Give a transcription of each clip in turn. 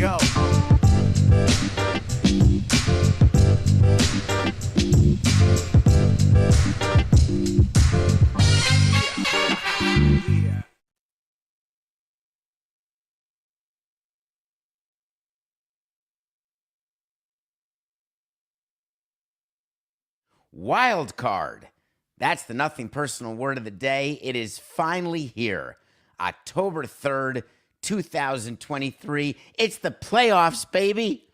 go. Yeah. Wild card. That's the nothing personal word of the day. It is finally here. October 3rd, 2023. It's the playoffs, baby.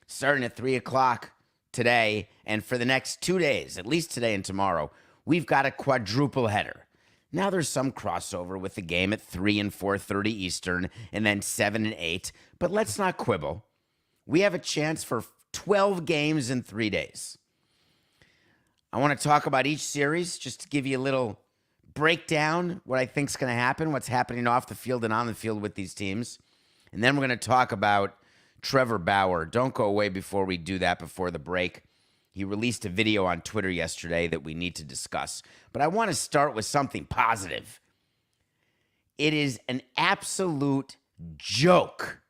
Starting at 3 o'clock today, and for the next 2 days, at least today and tomorrow, we've got a quadruple header. Now there's some crossover with the game at 3 and 4:30 Eastern, and then 7 and 8, but let's not quibble. We have a chance for 12 games in 3 days. I want to talk about each series just to give you a little breakdown, what I think is going to happen, what's happening off the field and on the field with these teams. And then we're going to talk about Trevor Bauer. Don't go away before we do that, before the break. He released a video on Twitter yesterday that we need to discuss. But I want to start with something positive. It is an absolute joke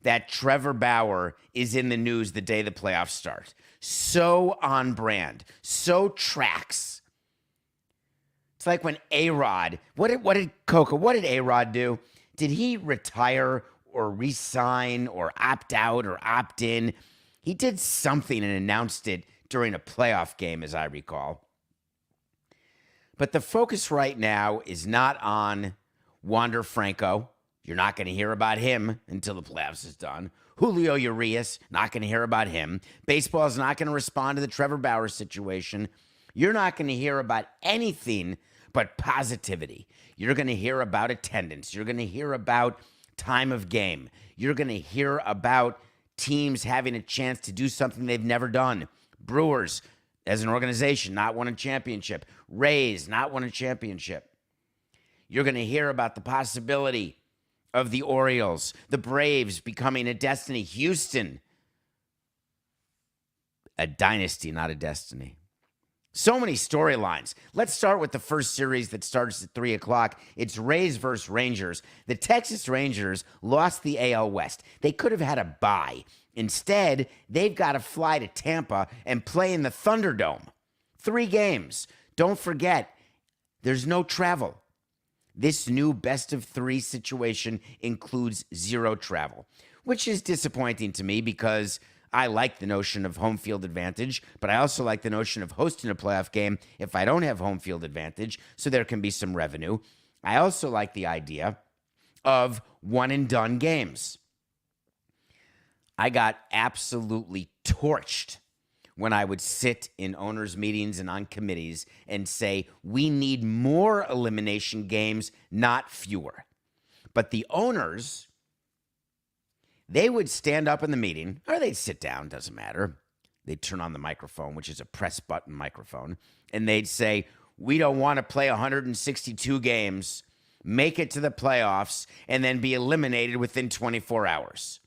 that Trevor Bauer is in the news the day the playoffs start. So on brand, so tracks. It's like when A-Rod, what did A-Rod do? Did he retire or resign or opt out or opt in? He did something and announced it during a playoff game, as I recall. But the focus right now is not on Wander Franco. You're not going to hear about him until the playoffs is done. Julio Urias, not going to hear about him. Baseball is not going to respond to the Trevor Bauer situation. You're not going to hear about anything but positivity. You're going to hear about attendance. You're going to hear about time of game. You're going to hear about teams having a chance to do something they've never done. Brewers, as an organization, not won a championship. Rays, not won a championship. You're going to hear about the possibility of the Orioles, the Braves becoming a destiny. Houston, a dynasty, not a destiny. So many storylines. Let's start with the first series that starts at 3 o'clock. It's Rays versus Rangers. The Texas Rangers lost the AL West. They could have had a bye. Instead, they've got to fly to Tampa and play in the Thunderdome. 3 games. Don't forget, there's no travel. This new best-of-3 situation includes 0 travel, which is disappointing to me because I like the notion of home field advantage, but I also like the notion of hosting a playoff game if I don't have home field advantage, so there can be some revenue. I also like the idea of one-and-done games. I got absolutely torched when I would sit in owners' meetings and on committees and say, we need more elimination games, not fewer. But the owners, they would stand up in the meeting, or they'd sit down, doesn't matter. They'd turn on the microphone, which is a press button microphone, and they'd say, we don't want to play 162 games, make it to the playoffs, and then be eliminated within 24 hours.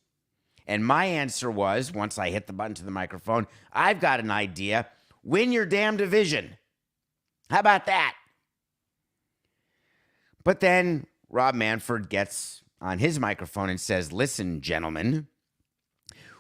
And my answer was, once I hit the button to the microphone, I've got an idea. Win your damn division. How about that? But then Rob Manfred gets on his microphone and says, listen, gentlemen,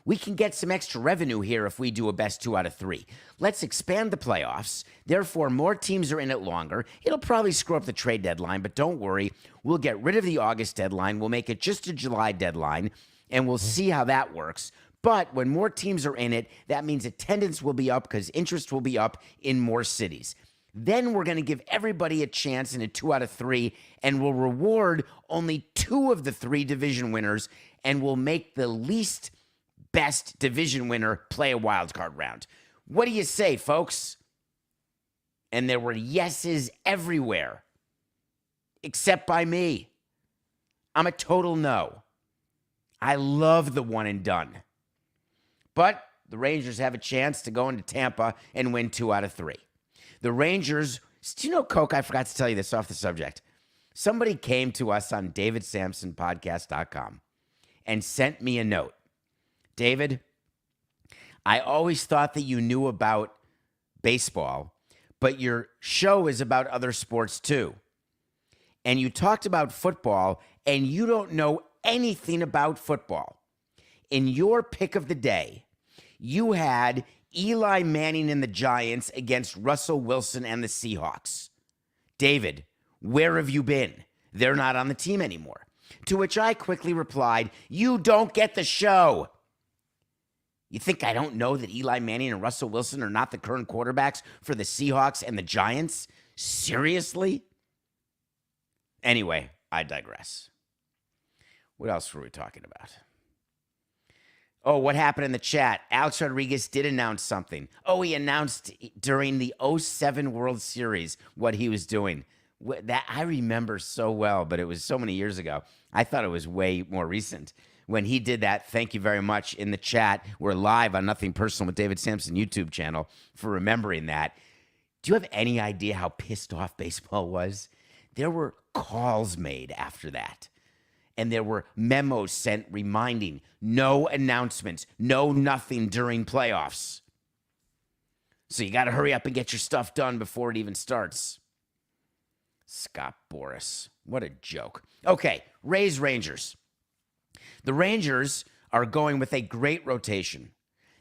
we can get some extra revenue here if we do a best 2 out of 3. Let's expand the playoffs. Therefore, more teams are in it longer. It'll probably screw up the trade deadline, but don't worry. We'll get rid of the August deadline. We'll make it just a July deadline. And we'll see how that works. But when more teams are in it, that means attendance will be up because interest will be up in more cities. Then we're going to give everybody a chance in a 2 out of 3, and we'll reward only 2 of the 3 division winners, and we'll make the least best division winner play a wild card round. What do you say, folks? And there were yeses everywhere, except by me. I'm a total no. I love the one and done. But the Rangers have a chance to go into Tampa and win 2 out of 3. The Rangers, do you know, Coke, I forgot to tell you this off the subject. Somebody came to us on davidsamsonpodcast.com and sent me a note. David, I always thought that you knew about baseball, but your show is about other sports too. And you talked about football, and you don't know anything about football. in your pick of the day, you had Eli Manning and the Giants against Russell Wilson and the Seahawks. David, where have you been? They're not on the team anymore. To which I quickly replied, you don't get the show. You think I don't know that Eli Manning and Russell Wilson are not the current quarterbacks for the Seahawks and the Giants? Seriously? Anyway, I digress. What else were we talking about? Oh, what happened in the chat? Alex Rodriguez did announce something. Oh, he announced during the '07 World Series what he was doing. That I remember so well, but it was so many years ago. I thought it was way more recent. When he did that, thank you very much in the chat. We're live on Nothing Personal with David Samson YouTube channel for remembering that. Do you have any idea how pissed off baseball was? There were calls made after that. And there were memos sent reminding no announcements, no nothing during playoffs. So you got to hurry up and get your stuff done before it even starts. Scott Boras. What a joke. Okay, Rays Rangers. The Rangers are going with a great rotation.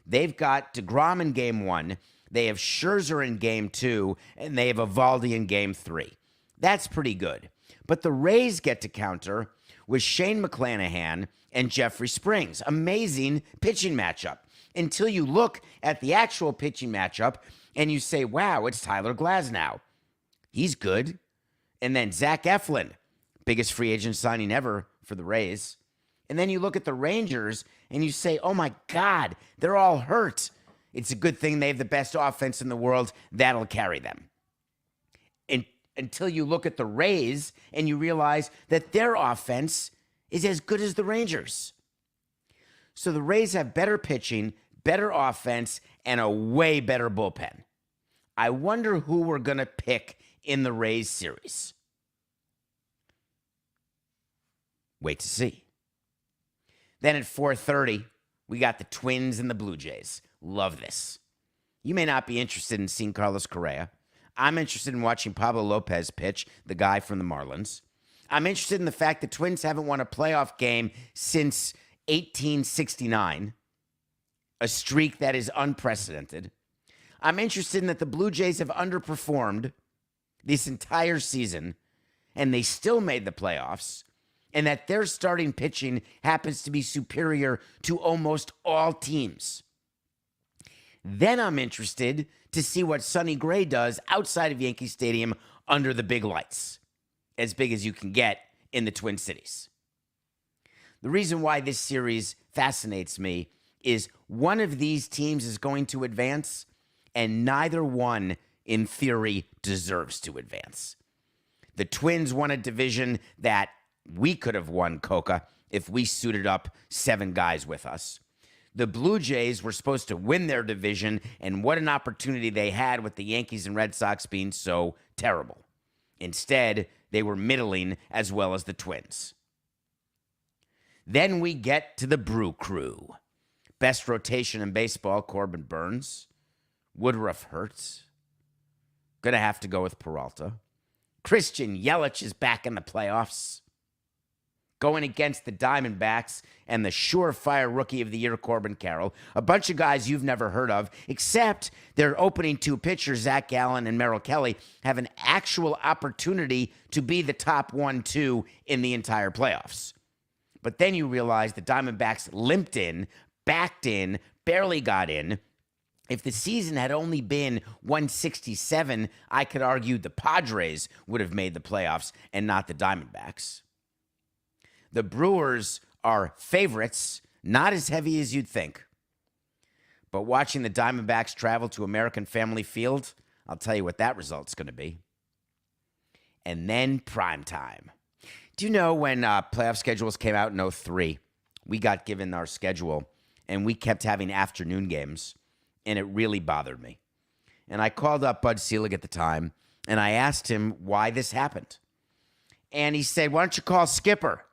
They've got DeGrom in Game 1. They have Scherzer in Game 2. And they have Eovaldi in Game 3. That's pretty good. But the Rays get to counter with Shane McClanahan and Jeffrey Springs. Amazing pitching matchup. Until you look at the actual pitching matchup and you say, wow, it's Tyler Glasnow. He's good. And then Zach Eflin, biggest free agent signing ever for the Rays. And then you look at the Rangers and you say, oh my God, they're all hurt. It's a good thing they have the best offense in the world. That'll carry them. Until you look at the Rays and you realize that their offense is as good as the Rangers. So the Rays have better pitching, better offense, and a way better bullpen. I wonder who we're going to pick in the Rays series. Wait to see. Then at 4:30, we got the Twins and the Blue Jays. Love this. You may not be interested in seeing Carlos Correa. I'm interested in watching Pablo Lopez pitch, the guy from the Marlins. I'm interested in the fact that Twins haven't won a playoff game since 1869, a streak that is unprecedented. I'm interested in that the Blue Jays have underperformed this entire season, and they still made the playoffs, and that their starting pitching happens to be superior to almost all teams. Then I'm interested to see what Sonny Gray does outside of Yankee Stadium under the big lights, as big as you can get in the Twin Cities. The reason why this series fascinates me is one of these teams is going to advance, and neither one, in theory, deserves to advance. The Twins won a division that we could have won, Coca, if we suited up 7 guys with us. The Blue Jays were supposed to win their division, and what an opportunity they had with the Yankees and Red Sox being so terrible. Instead, they were middling as well as the Twins. Then we get to the Brew Crew. Best rotation in baseball, Corbin Burns. Woodruff hurts. Gonna have to go with Peralta. Christian Yelich is back in the playoffs, going against the Diamondbacks and the surefire Rookie of the Year, Corbin Carroll. A bunch of guys you've never heard of, except their opening 2 pitchers, Zach Gallen and Merrill Kelly, have an actual opportunity to be the top 1-2 in the entire playoffs. But then you realize the Diamondbacks limped in, backed in, barely got in. If the season had only been 167, I could argue the Padres would have made the playoffs and not the Diamondbacks. The Brewers are favorites, not as heavy as you'd think. But watching the Diamondbacks travel to American Family Field, I'll tell you what that result's going to be. And then prime time. Do you know when playoff schedules came out in 2003, we got given our schedule, and we kept having afternoon games, and it really bothered me. And I called up Bud Selig at the time, and I asked him why this happened. And he said, why don't you call Skipper?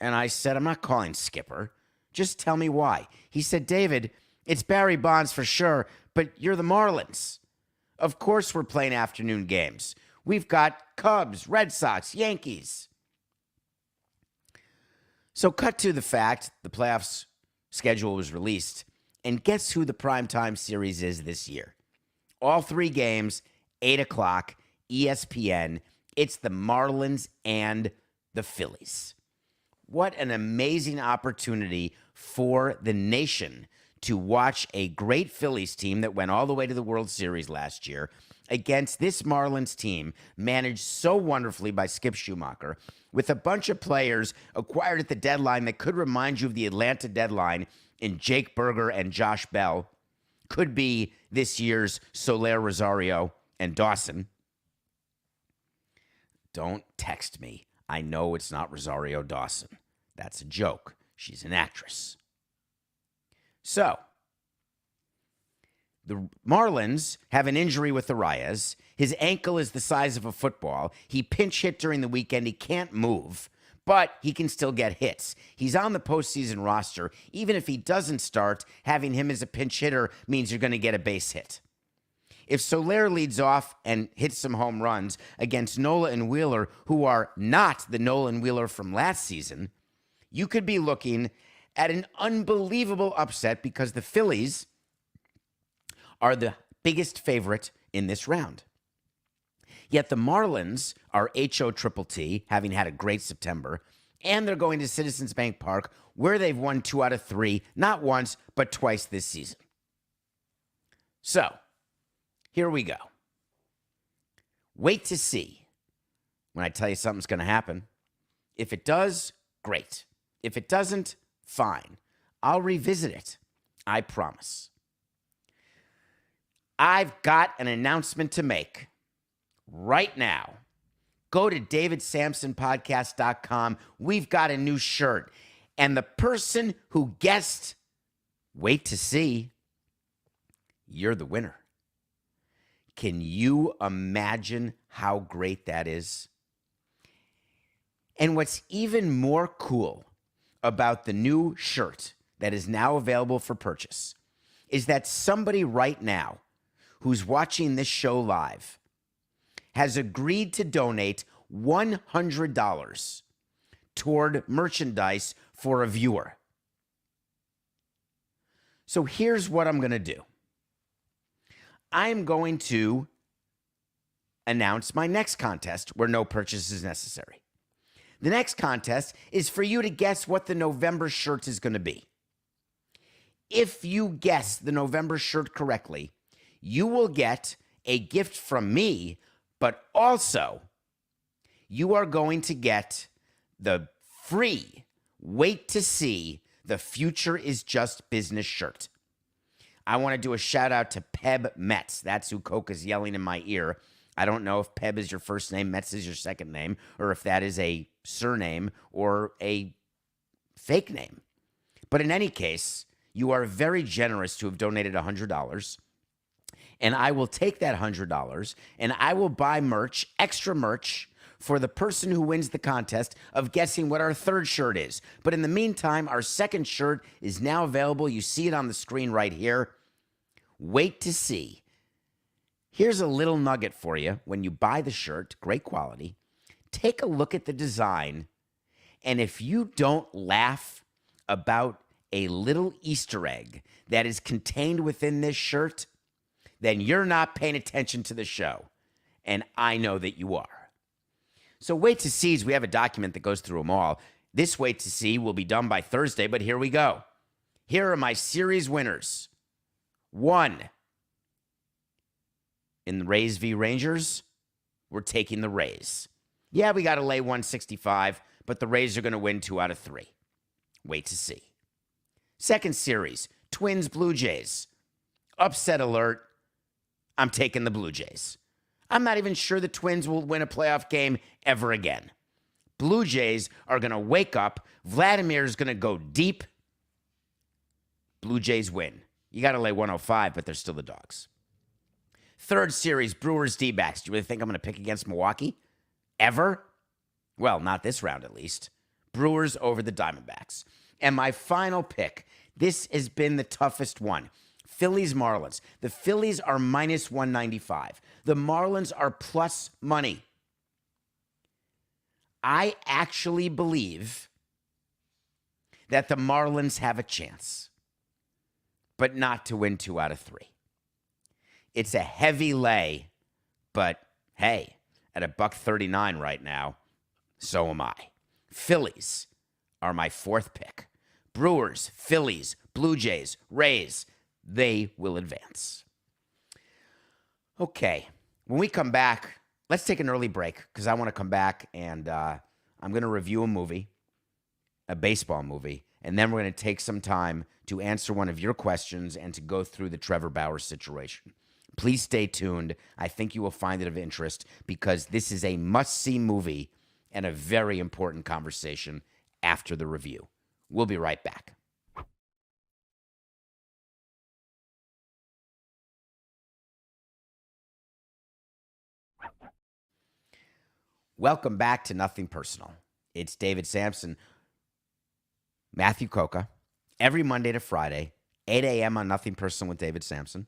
And I said, I'm not calling Skipper. Just tell me why. He said, David, it's Barry Bonds for sure, but you're the Marlins. Of course we're playing afternoon games. We've got Cubs, Red Sox, Yankees. So cut to the fact the playoffs schedule was released, and guess who the primetime series is this year? All 3 games, 8 o'clock, ESPN. It's the Marlins and the Phillies. What an amazing opportunity for the nation to watch a great Phillies team that went all the way to the World Series last year against this Marlins team managed so wonderfully by Skip Schumacher with a bunch of players acquired at the deadline that could remind you of the Atlanta deadline in Jake Berger and Josh Bell. Could be this year's Soler, Rosario, and Dawson. Don't text me. I know it's not Rosario Dawson. That's a joke. She's an actress. So, the Marlins have an injury with Arias. His ankle is the size of a football. He pinch hit during the weekend. He can't move, but he can still get hits. He's on the postseason roster. Even if he doesn't start, having him as a pinch hitter means you're going to get a base hit. If Soler leads off and hits some home runs against Nola and Wheeler, who are not the Nola and Wheeler from last season, you could be looking at an unbelievable upset because the Phillies are the biggest favorite in this round. Yet the Marlins are HOTTT, having had a great September, and they're going to Citizens Bank Park, where they've won 2 out of 3, not once, but twice this season. So, here we go. Wait to see when I tell you something's going to happen. If it does, great. If it doesn't, fine. I'll revisit it. I promise. I've got an announcement to make right now. Go to davidsamsonpodcast.com. We've got a new shirt. And the person who guessed, wait to see, you're the winner. Can you imagine how great that is? And what's even more cool about the new shirt that is now available for purchase is that somebody right now who's watching this show live has agreed to donate $100 toward merchandise for a viewer. So here's what I'm going to do. I'm going to announce my next contest where no purchase is necessary. The next contest is for you to guess what the November shirt is going to be. If you guess the November shirt correctly, you will get a gift from me, but also you are going to get the free Wait to See The Future Is Just Business shirt. I want to do a shout out to Peb Metz. That's who Coca's yelling in my ear. I don't know if Peb is your first name, Metz is your second name, or if that is a surname or a fake name. But in any case, you are very generous to have donated $100. And I will take that $100 and I will buy merch, extra merch, for the person who wins the contest of guessing what our third shirt is. But in the meantime, our second shirt is now available. You see it on the screen right here. Wait to see. Here's a little nugget for you. When you buy the shirt, great quality, take a look at the design. And if you don't laugh about a little Easter egg that is contained within this shirt, then you're not paying attention to the show. And I know that you are. So Wait to See, we have a document that goes through them all. This Wait to See will be done by Thursday, but here we go. Here are my series winners. 1. In the Rays v. Rangers, we're taking the Rays. Yeah, we got to lay 165, but the Rays are going to win 2 out of 3. Wait to see. Second series, Twins Blue Jays. Upset alert. I'm taking the Blue Jays. I'm not even sure the Twins will win a playoff game ever again. Blue Jays are going to wake up. Vladimir is going to go deep. Blue Jays win. You got to lay 105, but they're still the dogs. Third series, Brewers D-backs. Do you really think I'm going to pick against Milwaukee? Ever? Well, not this round at least. Brewers over the Diamondbacks. And my final pick, this has been the toughest one. Phillies Marlins. The Phillies are minus 195. The Marlins are plus money. I actually believe that the Marlins have a chance, but not to win 2 out of 3. It's a heavy lay, but hey, at $1.39 right now, so am I. Phillies are my 4th pick. Brewers, Phillies, Blue Jays, Rays, they will advance. Okay, when we come back, let's take an early break because I want to come back and I'm going to review a movie, a baseball movie, and then we're going to take some time to answer one of your questions and to go through the Trevor Bauer situation. Please stay tuned. I think you will find it of interest because this is a must-see movie and a very important conversation after the review. We'll be right back. Welcome back to Nothing Personal. It's David Samson, Matthew Coca, every Monday to Friday, 8 a.m. on Nothing Personal with David Samson.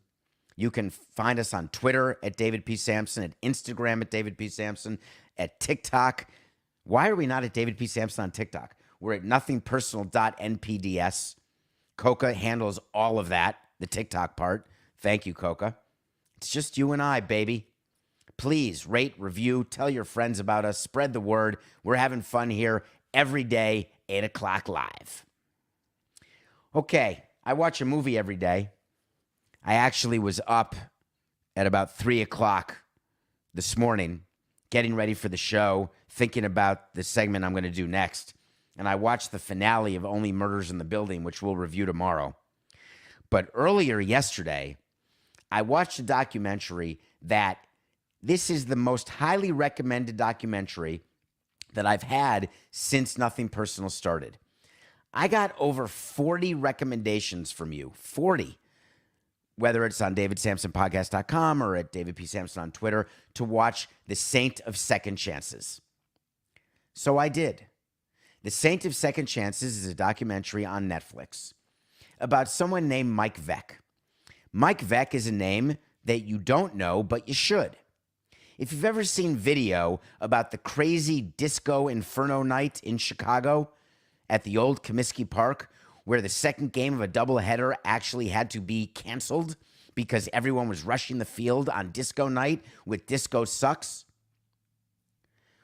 You can find us on Twitter at David P. Samson, at Instagram at David P. Samson, at TikTok. Why are we not at David P. Samson on TikTok? We're at nothingpersonal.npds. Coca handles all of that, the TikTok part. Thank you, Coca. It's just you and I, baby. Please rate, review, tell your friends about us, spread the word. We're having fun here every day, 8 o'clock live. Okay, I watch a movie every day. I actually was up at about 3 o'clock this morning, getting ready for the show, thinking about the segment I'm going to do next. And I watched the finale of Only Murders in the Building, which we'll review tomorrow. But earlier yesterday, I watched a documentary that this is the most highly recommended documentary that I've had since Nothing Personal started. I got over 40 recommendations from you, 40, whether it's on davidsamsonpodcast.com or at David P. Samson on Twitter, to watch The Saint of Second Chances. So I did. The Saint of Second Chances is a documentary on Netflix about someone named Mike Veck. Mike Veck is a name that you don't know, but you should. If you've ever seen video about the crazy disco inferno night in Chicago at the old Comiskey Park, where the second game of a doubleheader actually had to be canceled because everyone was rushing the field on disco night with Disco Sucks.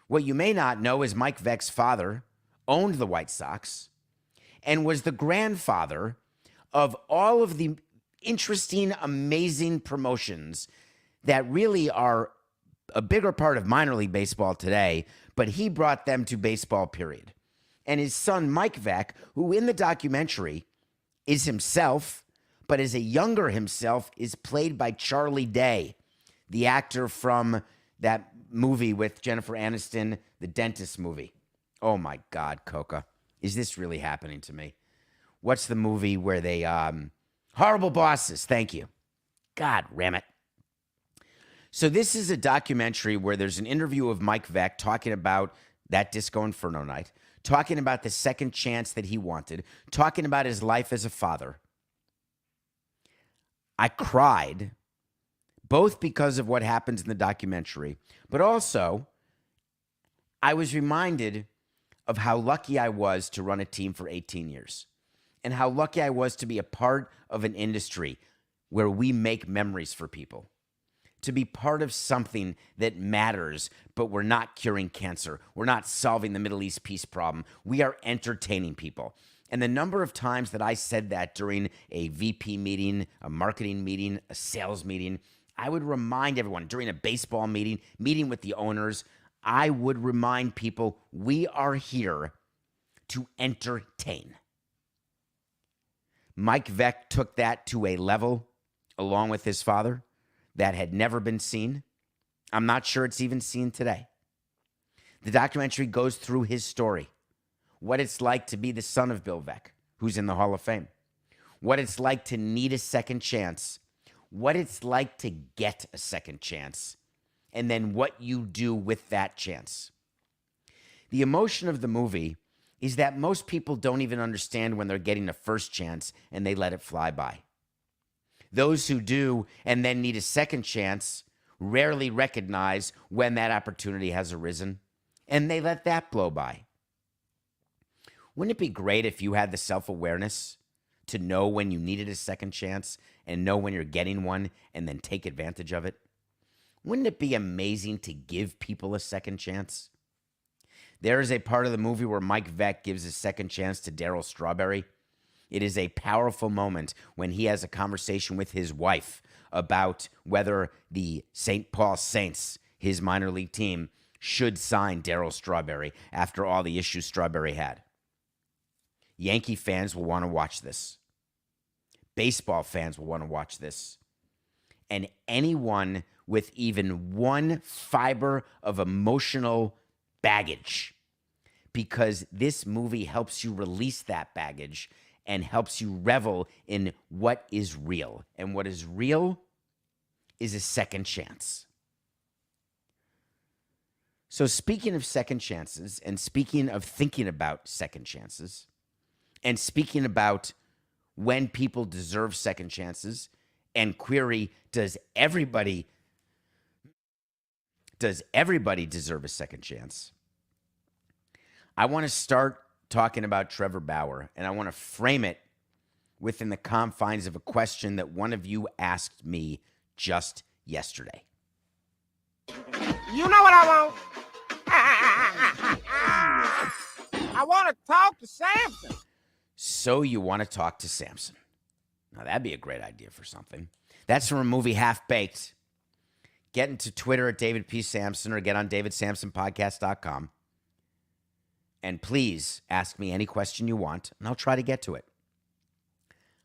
What you may not know is Mike Veck's father owned the White Sox and was the grandfather of all of the interesting, amazing promotions that really are a bigger part of minor league baseball today, but he brought them to baseball, period. And his son, Mike Veck, who in the documentary is himself, but as a younger himself, is played by Charlie Day, the actor from that movie with Jennifer Aniston, the dentist movie. Oh my God, Coca. Is this really happening to me? What's the movie where they, Horrible Bosses, thank you. God, damn it. So this is a documentary where there's an interview of Mike Veck talking about that Disco Inferno night, talking about the second chance that he wanted, talking about his life as a father. I cried, both because of what happens in the documentary, but also I was reminded of how lucky I was to run a team for 18 years and how lucky I was to be a part of an industry where we make memories for people. To be part of something that matters, but we're not curing cancer. We're not solving the Middle East peace problem. We are entertaining people. And the number of times that I said that during a VP meeting, a marketing meeting, a sales meeting, I would remind everyone during a baseball meeting, meeting with the owners, I would remind people we are here to entertain. Mike Veck took that to a level, along with his father, that had never been seen. I'm not sure it's even seen today. The documentary goes through his story, what it's like to be the son of Bill Veck, who's in the Hall of Fame, what it's like to need a second chance, what it's like to get a second chance, and then what you do with that chance. The emotion of the movie is that most people don't even understand when they're getting a first chance and they let it fly by. Those who do and then need a second chance rarely recognize when that opportunity has arisen, and they let that blow by. Wouldn't it be great if you had the self-awareness to know when you needed a second chance and know when you're getting one and then take advantage of it? Wouldn't it be amazing to give people a second chance? There is a part of the movie where Mike Vick gives a second chance to Darryl Strawberry. It is a powerful moment when he has a conversation with his wife about whether the St. Paul Saints, his minor league team, should sign Darryl Strawberry after all the issues Strawberry had. Yankee fans will want to watch this. Baseball fans will want to watch this. And anyone with even one fiber of emotional baggage, because this movie helps you release that baggage and helps you revel in what is real. And what is real is a second chance. So speaking of second chances, and speaking of thinking about second chances, and speaking about when people deserve second chances, and query, does everybody deserve a second chance? I want to start talking about Trevor Bauer, and I want to frame it within the confines of a question that one of you asked me just yesterday. You know what I want? I want to talk to Samson. So you want to talk to Samson. Now, that'd be a great idea for something. That's from a movie Half Baked. Get into Twitter at David P. Samson or get on davidsamsonpodcast.com. And please ask me any question you want, and I'll try to get to it.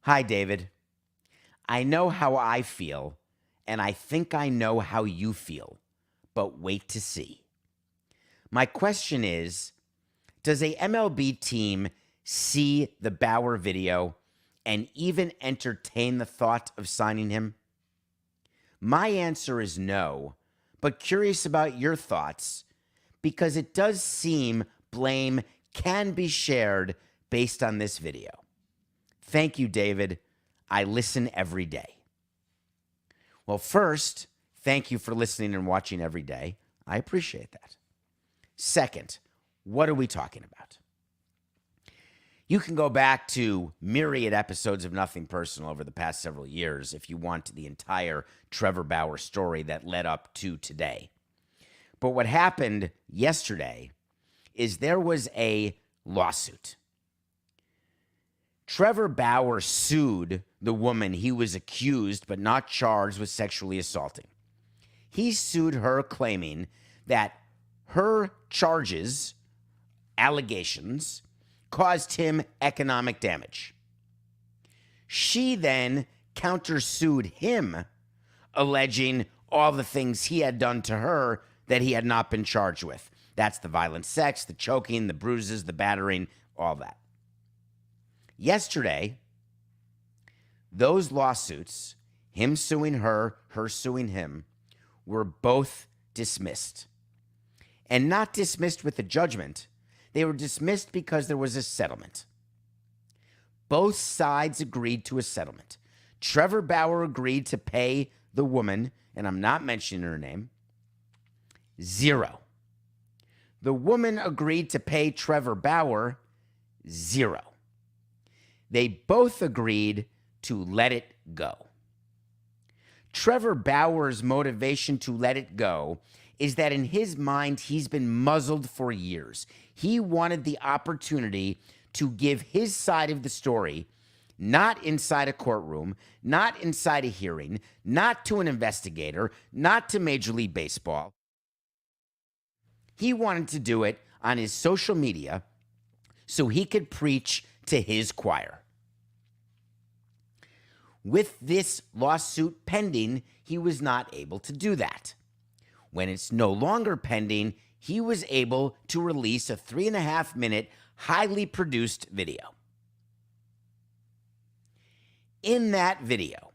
Hi, David. I know how I feel, and I think I know how you feel, but wait to see. My question is, does a MLB team see the Bauer video and even entertain the thought of signing him? My answer is no, but curious about your thoughts, because it does seem blame can be shared based on this video. Thank you, David. I listen every day. Well, first, thank you for listening and watching every day. I appreciate that. Second, what are we talking about? You can go back to myriad episodes of Nothing Personal over the past several years if you want the entire Trevor Bauer story that led up to today. But what happened yesterday is there was a lawsuit. Trevor Bauer sued the woman he was accused but not charged with sexually assaulting. He sued her claiming that her charges, allegations, caused him economic damage. She then countersued him, alleging all the things he had done to her that he had not been charged with. That's the violent sex, the choking, the bruises, the battering, all that. Yesterday, those lawsuits, him suing her, her suing him, were both dismissed. And not dismissed with a judgment. They were dismissed because there was a settlement. Both sides agreed to a settlement. Trevor Bauer agreed to pay the woman, and I'm not mentioning her name, $0. The woman agreed to pay Trevor Bauer $0. They both agreed to let it go. Trevor Bauer's motivation to let it go is that in his mind, he's been muzzled for years. He wanted the opportunity to give his side of the story, not inside a courtroom, not inside a hearing, not to an investigator, not to Major League Baseball. He wanted to do it on his social media so he could preach to his choir. With this lawsuit pending, he was not able to do that. When it's no longer pending, he was able to release a 3.5-minute, highly produced video. In that video,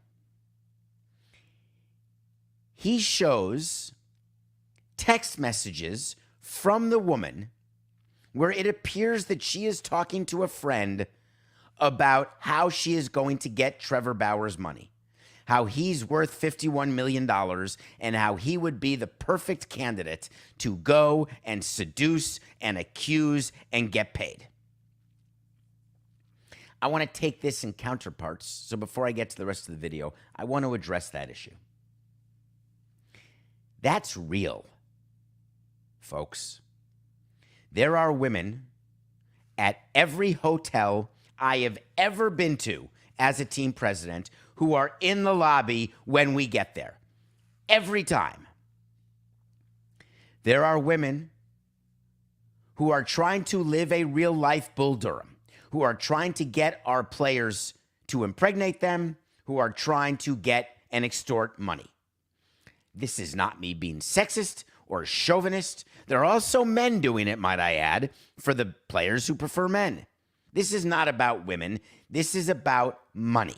he shows text messages from the woman where it appears that she is talking to a friend about how she is going to get Trevor Bauer's money, how he's worth $51 million, and how he would be the perfect candidate to go and seduce and accuse and get paid. I want to take this in counterparts. So before I get to the rest of the video, I want to address that issue. That's real, folks. There are women at every hotel I have ever been to as a team president who are in the lobby when we get there. Every time. There are women who are trying to live a real-life Bull Durham, who are trying to get our players to impregnate them, who are trying to get and extort money. This is not me being sexist or chauvinist. There are also men doing it, might I add, for the players who prefer men. This is not about women. This is about money.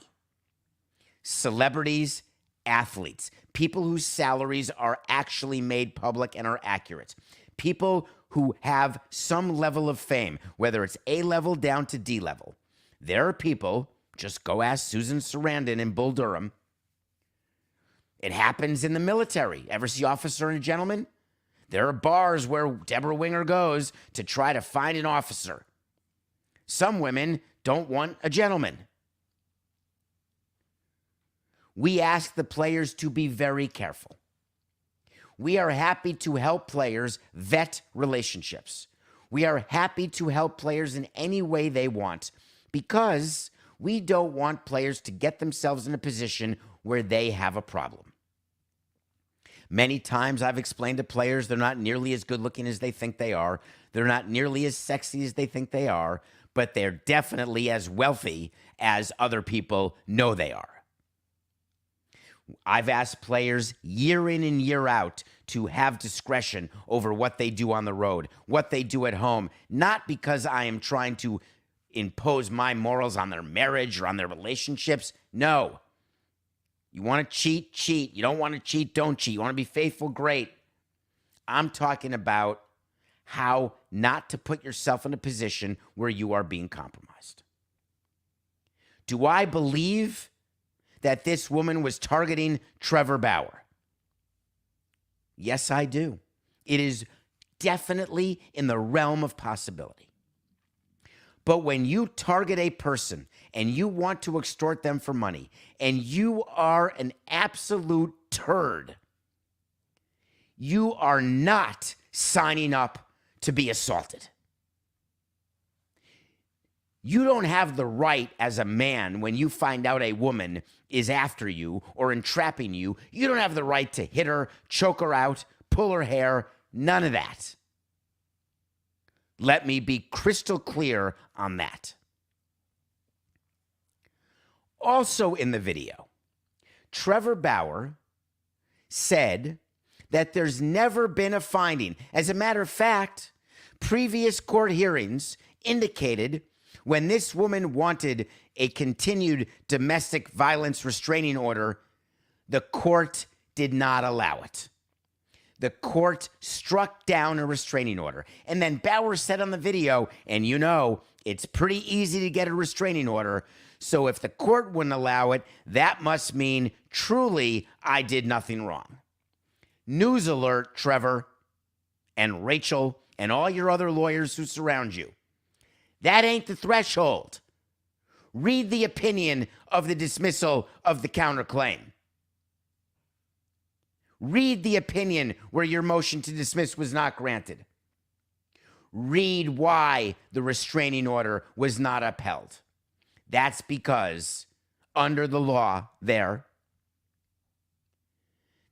Celebrities, athletes, people whose salaries are actually made public and are accurate, people who have some level of fame, whether it's A level down to D level. There are people, just go ask Susan Sarandon in Bull Durham. It happens in the military. Ever see Officer and a Gentleman? There are bars where Deborah Winger goes to try to find an officer. Some women don't want a gentleman. We ask the players to be very careful. We are happy to help players vet relationships. We are happy to help players in any way they want because we don't want players to get themselves in a position where they have a problem. Many times I've explained to players they're not nearly as good looking as they think they are. They're not nearly as sexy as they think they are, but they're definitely as wealthy as other people know they are. I've asked players year in and year out to have discretion over what they do on the road, what they do at home, not because I am trying to impose my morals on their marriage or on their relationships. No. You want to cheat, cheat. You don't want to cheat, don't cheat. You want to be faithful, great. I'm talking about how not to put yourself in a position where you are being compromised. Do I believe that this woman was targeting Trevor Bauer? Yes, I do. It is definitely in the realm of possibility. But when you target a person and you want to extort them for money and you are an absolute turd, you are not signing up to be assaulted. You don't have the right as a man when you find out a woman is after you or entrapping you. You don't have the right to hit her, choke her out, pull her hair, none of that. Let me be crystal clear on that. Also in the video, Trevor Bauer said that there's never been a finding. As a matter of fact, previous court hearings indicated when this woman wanted a continued domestic violence restraining order, the court did not allow it. The court struck down a restraining order. And then Bauer said on the video, and you know, it's pretty easy to get a restraining order. So if the court wouldn't allow it, that must mean truly I did nothing wrong. News alert, Trevor and Rachel and all your other lawyers who surround you. That ain't the threshold. Read the opinion of the dismissal of the counterclaim. Read the opinion where your motion to dismiss was not granted. Read why the restraining order was not upheld. That's because under the law there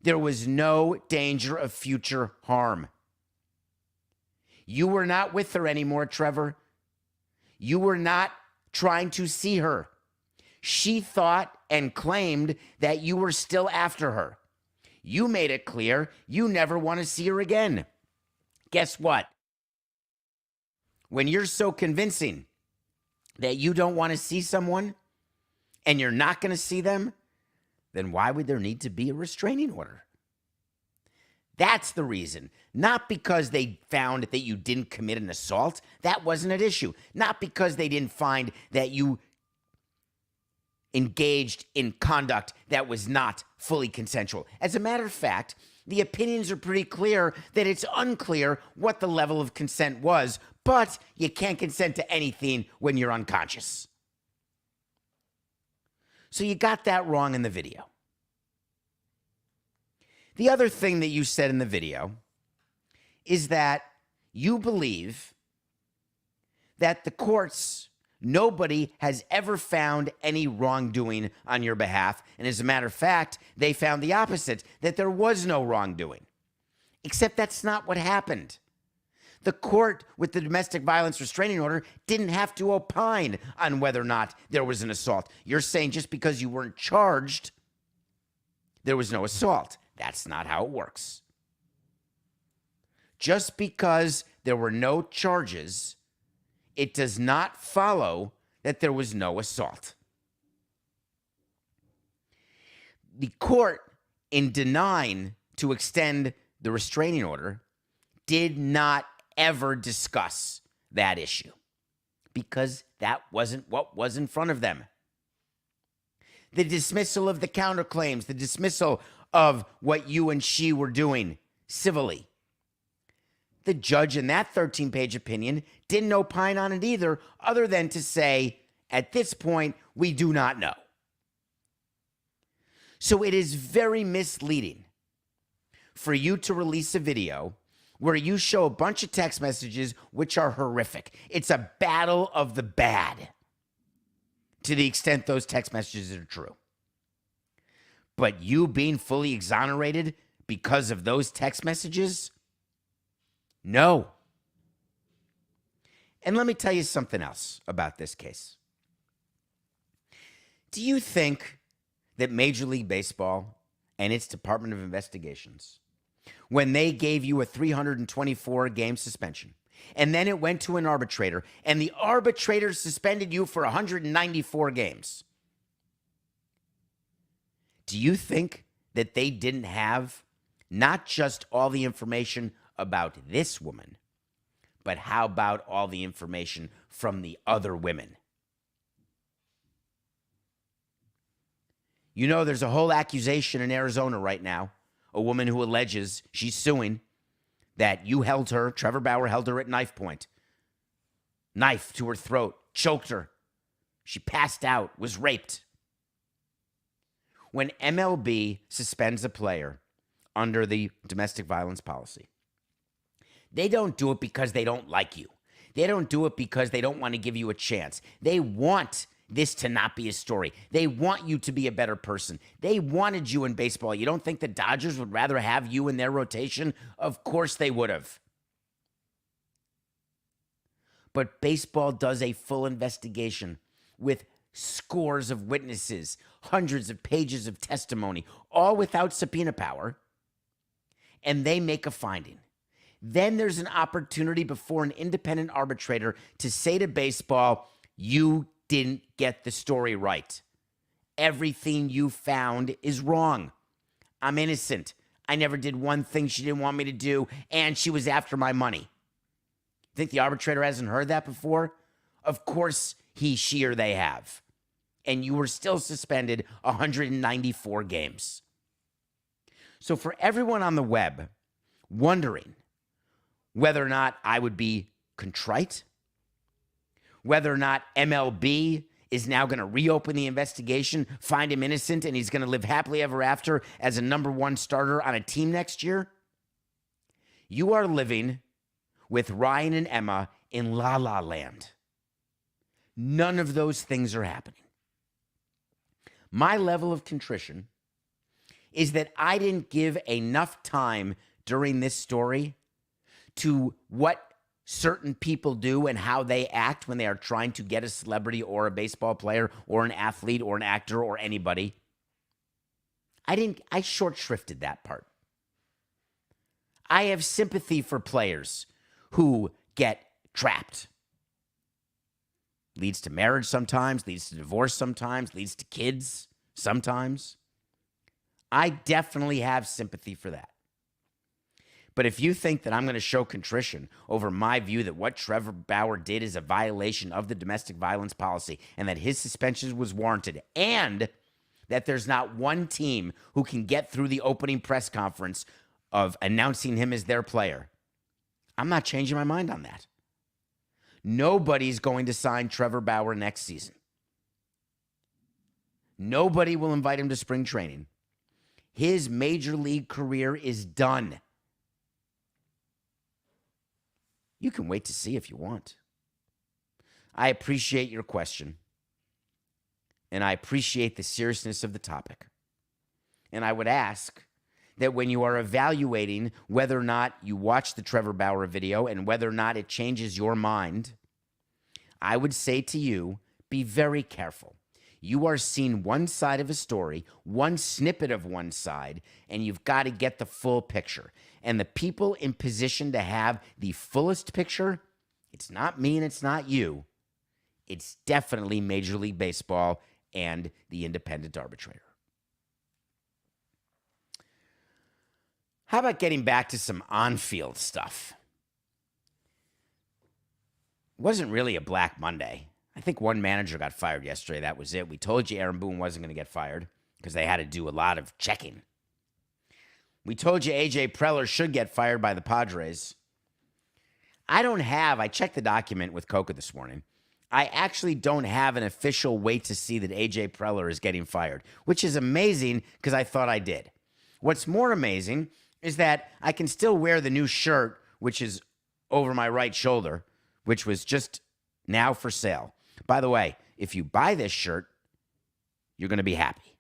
was no danger of future harm. You were not with her anymore, Trevor. You were not trying to see her. She thought and claimed that you were still after her. You made it clear you never want to see her again. Guess what? When you're so convincing that you don't want to see someone and you're not going to see them, then why would there need to be a restraining order? That's the reason. Not because they found that you didn't commit an assault. That wasn't an issue. Not because they didn't find that you engaged in conduct that was not fully consensual. As a matter of fact, the opinions are pretty clear that it's unclear what the level of consent was, but you can't consent to anything when you're unconscious. So you got that wrong in the video. The other thing that you said in the video is that you believe that the courts, nobody has ever found any wrongdoing on your behalf. And as a matter of fact, they found the opposite, that there was no wrongdoing. Except that's not what happened. The court with the domestic violence restraining order didn't have to opine on whether or not there was an assault. You're saying just because you weren't charged, there was no assault. That's not how it works. Just because there were no charges, it does not follow that there was no assault. The court, in denying to extend the restraining order, did not ever discuss that issue because that wasn't what was in front of them. The dismissal of the counterclaims, the dismissal of what you and she were doing civilly. The judge in that 13-page opinion didn't opine on it either, other than to say, at this point, we do not know. So it is very misleading for you to release a video where you show a bunch of text messages which are horrific. It's a battle of the bad, to the extent those text messages are true. But you being fully exonerated because of those text messages? No. And let me tell you something else about this case. Do you think that Major League Baseball and its Department of Investigations, when they gave you a 324-game suspension, and then it went to an arbitrator, and the arbitrator suspended you for 194 games, do you think that they didn't have not just all the information about this woman, but how about all the information from the other women? You know, there's a whole accusation in Arizona right now. A woman who alleges, she's suing, that you held her, Trevor Bauer held her at knife point. Knife to her throat, choked her. She passed out, was raped. When MLB suspends a player under the domestic violence policy, they don't do it because they don't like you. They don't do it because they don't want to give you a chance. They want this to not be a story. They want you to be a better person. They wanted you in baseball. You don't think the Dodgers would rather have you in their rotation? Of course they would have. But baseball does a full investigation with scores of witnesses, hundreds of pages of testimony, all without subpoena power, and they make a finding. Then there's an opportunity before an independent arbitrator to say to baseball, you didn't get the story right. Everything you found is wrong. I'm innocent. I never did one thing she didn't want me to do, and she was after my money. Think the arbitrator hasn't heard that before? Of course he, she, or they have. And you were still suspended 194 games. So for everyone on the web wondering whether or not I would be contrite, whether or not MLB is now going to reopen the investigation, find him innocent, and he's going to live happily ever after as a number one starter on a team next year, you are living with Ryan and Emma in La La Land. None of those things are happening. My level of contrition is that I didn't give enough time during this story to what certain people do and how they act when they are trying to get a celebrity or a baseball player or an athlete or an actor or anybody. I short shrifted that part. I have sympathy for players who get trapped. Leads to marriage sometimes, leads to divorce sometimes, leads to kids sometimes. I definitely have sympathy for that. But if you think that I'm going to show contrition over my view that what Trevor Bauer did is a violation of the domestic violence policy and that his suspension was warranted and that there's not one team who can get through the opening press conference of announcing him as their player, I'm not changing my mind on that. Nobody's going to sign Trevor Bauer next season. Nobody will invite him to spring training. His major league career is done. You can wait to see if you want. I appreciate your question. And I appreciate the seriousness of the topic. And I would ask that when you are evaluating whether or not you watch the Trevor Bauer video and whether or not it changes your mind, I would say to you, be very careful. You are seeing one side of a story, one snippet of one side, and you've got to get the full picture. And the people in position to have the fullest picture, it's not me and it's not you. It's definitely Major League Baseball and the independent arbitrator. How about getting back to some on-field stuff? It wasn't really a Black Monday. I think one manager got fired yesterday. That was it. We told you Aaron Boone wasn't going to get fired because they had to do a lot of checking. We told you A.J. Preller should get fired by the Padres. I checked the document with Coca this morning. I actually don't have an official wait to see that A.J. Preller is getting fired, which is amazing because I thought I did. What's more amazing is that I can still wear the new shirt, which is over my right shoulder, which was just now for sale. By the way, if you buy this shirt, you're going to be happy.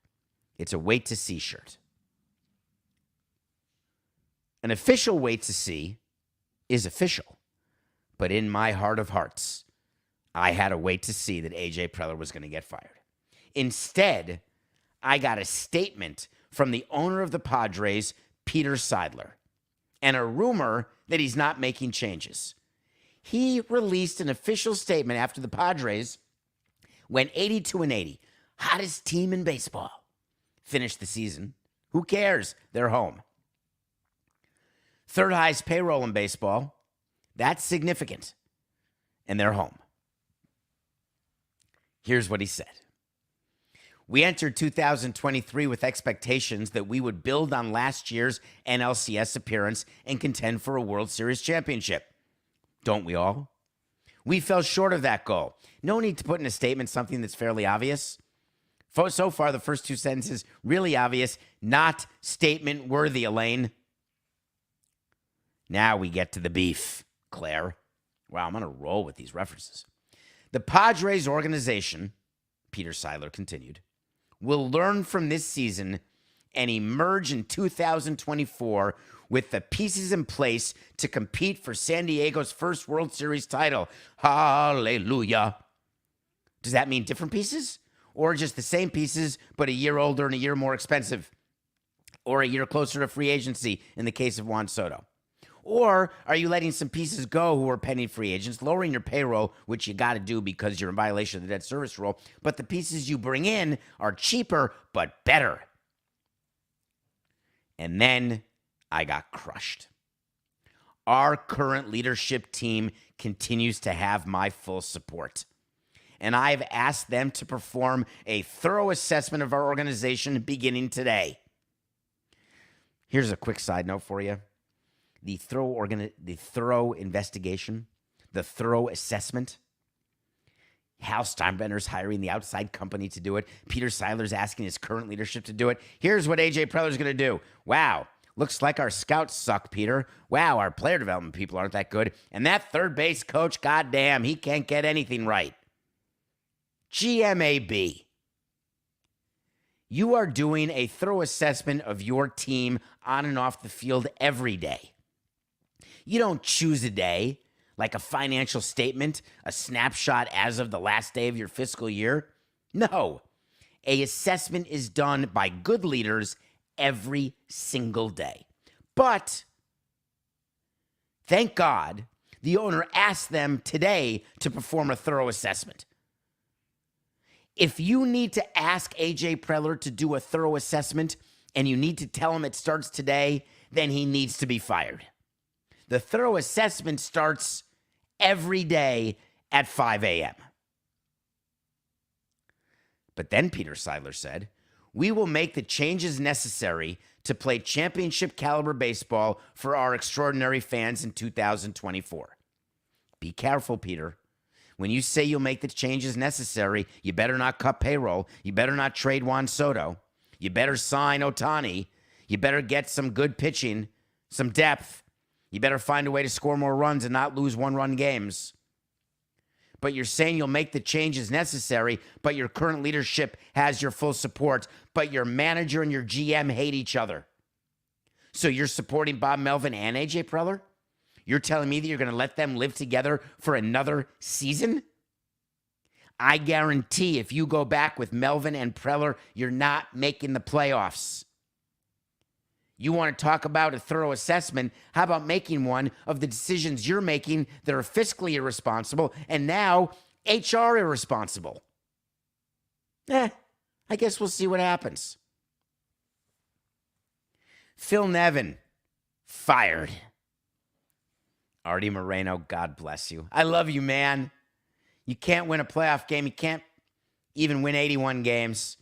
It's a wait to see shirt. An official wait to see is official. But in my heart of hearts, I had a wait to see that A.J. Preller was going to get fired. Instead, I got a statement from the owner of the Padres, Peter Seidler, and a rumor that he's not making changes. He released an official statement after the Padres went 82-80, hottest team in baseball, finished the season. Who cares? They're home. Third highest payroll in baseball. That's significant. And they're home. Here's what he said. We entered 2023 with expectations that we would build on last year's NLCS appearance and contend for a World Series championship. Don't we all? We fell short of that goal. No need to put in a statement something that's fairly obvious. So far, the first two sentences, really obvious, not statement worthy, Elaine. Now we get to the beef, Claire. Wow, I'm going to roll with these references. The Padres organization, Peter Seidler continued, will learn from this season and emerge in 2024 with the pieces in place to compete for San Diego's first World Series title. Hallelujah. Does that mean different pieces? Or just the same pieces, but a year older and a year more expensive? Or a year closer to free agency in the case of Juan Soto? Or are you letting some pieces go who are pending free agents, lowering your payroll, which you got to do because you're in violation of the debt service rule, but the pieces you bring in are cheaper but better? And then I got crushed. Our current leadership team continues to have my full support. And I've asked them to perform a thorough assessment of our organization beginning today. Here's a quick side note for you. The thorough investigation, the thorough assessment. Hal Steinbrenner's hiring the outside company to do it. Peter Seidler's asking his current leadership to do it. Here's what A.J. Preller's going to do. Wow, looks like our scouts suck, Peter. Wow, our player development people aren't that good. And that third base coach, goddamn, he can't get anything right. GMAB. You are doing a thorough assessment of your team on and off the field every day. You don't choose a day, like a financial statement, a snapshot as of the last day of your fiscal year. No. A assessment is done by good leaders every single day. But, thank God, the owner asked them today to perform a thorough assessment. If you need to ask A.J. Preller to do a thorough assessment and you need to tell him it starts today, then he needs to be fired. The thorough assessment starts every day at 5 a.m. But then Peter Seidler said, we will make the changes necessary to play championship caliber baseball for our extraordinary fans in 2024. Be careful, Peter. When you say you'll make the changes necessary, you better not cut payroll. You better not trade Juan Soto. You better sign Ohtani. You better get some good pitching, some depth. You better find a way to score more runs and not lose one-run games. But you're saying you'll make the changes necessary, but your current leadership has your full support, but your manager and your GM hate each other. So you're supporting Bob Melvin and AJ Preller? You're telling me that you're going to let them live together for another season? I guarantee if you go back with Melvin and Preller, you're not making the playoffs. You want to talk about a thorough assessment? How about making one of the decisions you're making that are fiscally irresponsible and now HR irresponsible? I guess we'll see what happens. Phil Nevin, fired. Artie Moreno, God bless you. I love you, man. You can't win a playoff game. You can't even win 81 games.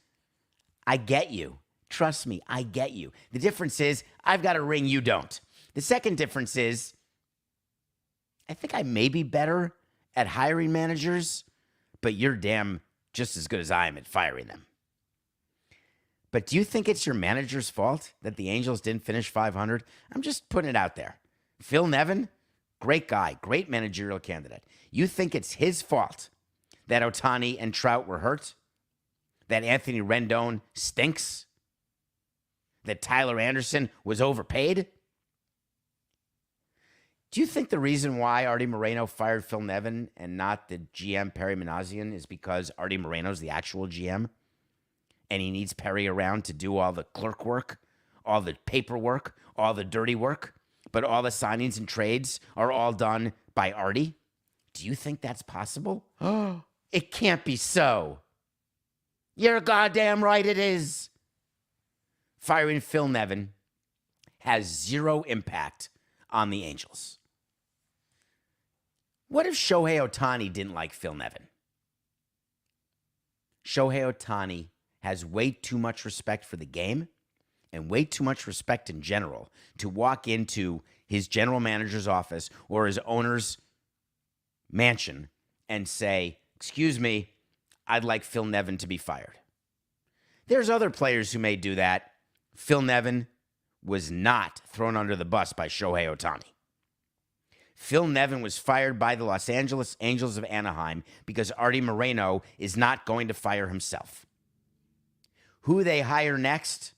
I get you. Trust me, I get you. The difference is I've got a ring, you don't. The second difference is I think I may be better at hiring managers, but you're damn just as good as I am at firing them. But do you think it's your manager's fault that the Angels didn't finish 500? I'm just putting it out there. Phil Nevin, great guy, great managerial candidate. You think it's his fault that Ohtani and Trout were hurt? That Anthony Rendon stinks? That Tyler Anderson was overpaid? Do you think the reason why Artie Moreno fired Phil Nevin and not the GM Perry Manassian is because Artie Moreno's the actual GM and he needs Perry around to do all the clerk work, all the paperwork, all the dirty work, but all the signings and trades are all done by Artie? Do you think that's possible? It can't be so. You're goddamn right it is. Firing Phil Nevin has zero impact on the Angels. What if Shohei Ohtani didn't like Phil Nevin? Shohei Ohtani has way too much respect for the game and way too much respect in general to walk into his general manager's office or his owner's mansion and say, "Excuse me, I'd like Phil Nevin to be fired." There's other players who may do that. Phil Nevin was not thrown under the bus by Shohei Ohtani. Phil Nevin was fired by the Los Angeles Angels of Anaheim because Artie Moreno is not going to fire himself. Who they hire next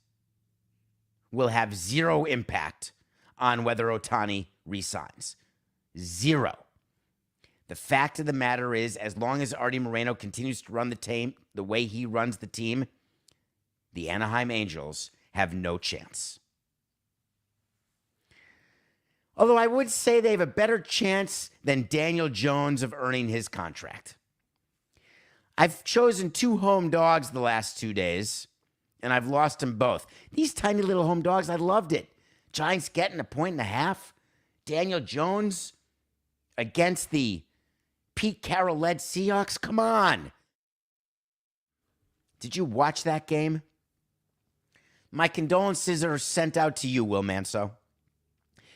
will have zero impact on whether Ohtani resigns. Zero. The fact of the matter is, as long as Artie Moreno continues to run the team the way he runs the team, the Anaheim Angels have no chance. Although I would say they have a better chance than Daniel Jones of earning his contract. I've chosen 2 home dogs the last 2 days, and I've lost them both. These tiny little home dogs, I loved it. Giants getting 1.5. Daniel Jones against the Pete Carroll-led Seahawks. Come on. Did you watch that game? My condolences are sent out to you, Will Manso.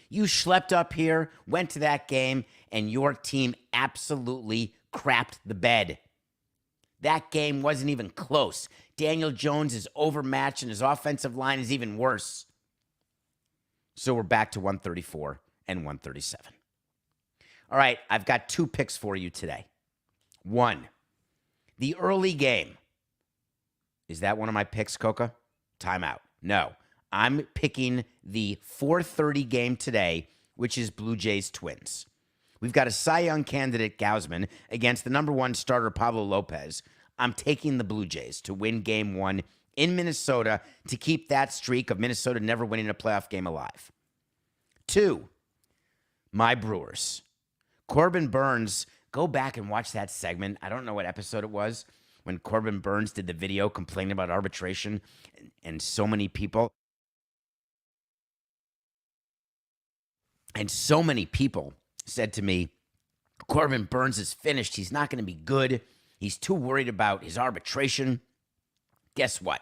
You schlepped up here, went to that game, and your team absolutely crapped the bed. That game wasn't even close. Daniel Jones is overmatched, and his offensive line is even worse. So we're back to 134 and 137. All right, I've got 2 picks for you today. 1, the early game. Is that one of my picks, Coca? Timeout. No, I'm picking the 4:30 game today, which is Blue Jays Twins. We've got a Cy Young candidate, Gausman, against the number 1 starter, Pablo Lopez. I'm taking the Blue Jays to win game 1 in Minnesota to keep that streak of Minnesota never winning a playoff game alive. 2, my Brewers. Corbin Burns, go back and watch that segment. I don't know what episode it was, when Corbin Burns did the video complaining about arbitration, and so many people said to me, Corbin Burns is finished. He's not going to be good. He's too worried about his arbitration. Guess what?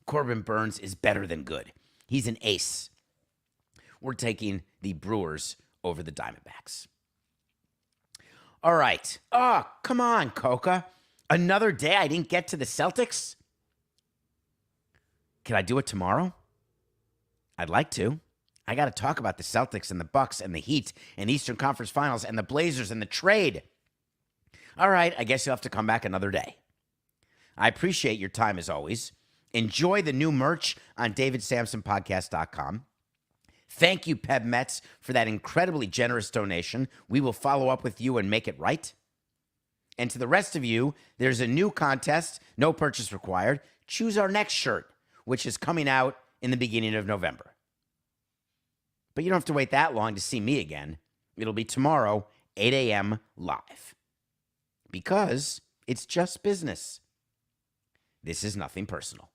Corbin Burns is better than good. He's an ace. We're taking the Brewers over the Diamondbacks. All right. Oh, come on, Coca. Another day I didn't get to the Celtics? Can I do it tomorrow? I'd like to. I got to talk about the Celtics and the Bucks and the Heat and the Eastern Conference Finals and the Blazers and the trade. All right, I guess you'll have to come back another day. I appreciate your time as always. Enjoy the new merch on davidsamsonpodcast.com. Thank you, Peb Mets, for that incredibly generous donation. We will follow up with you and make it right. And to the rest of you, there's a new contest, no purchase required. Choose our next shirt, which is coming out in the beginning of November. But you don't have to wait that long to see me again. It'll be tomorrow, 8 a.m. live. Because it's just business. This is nothing personal.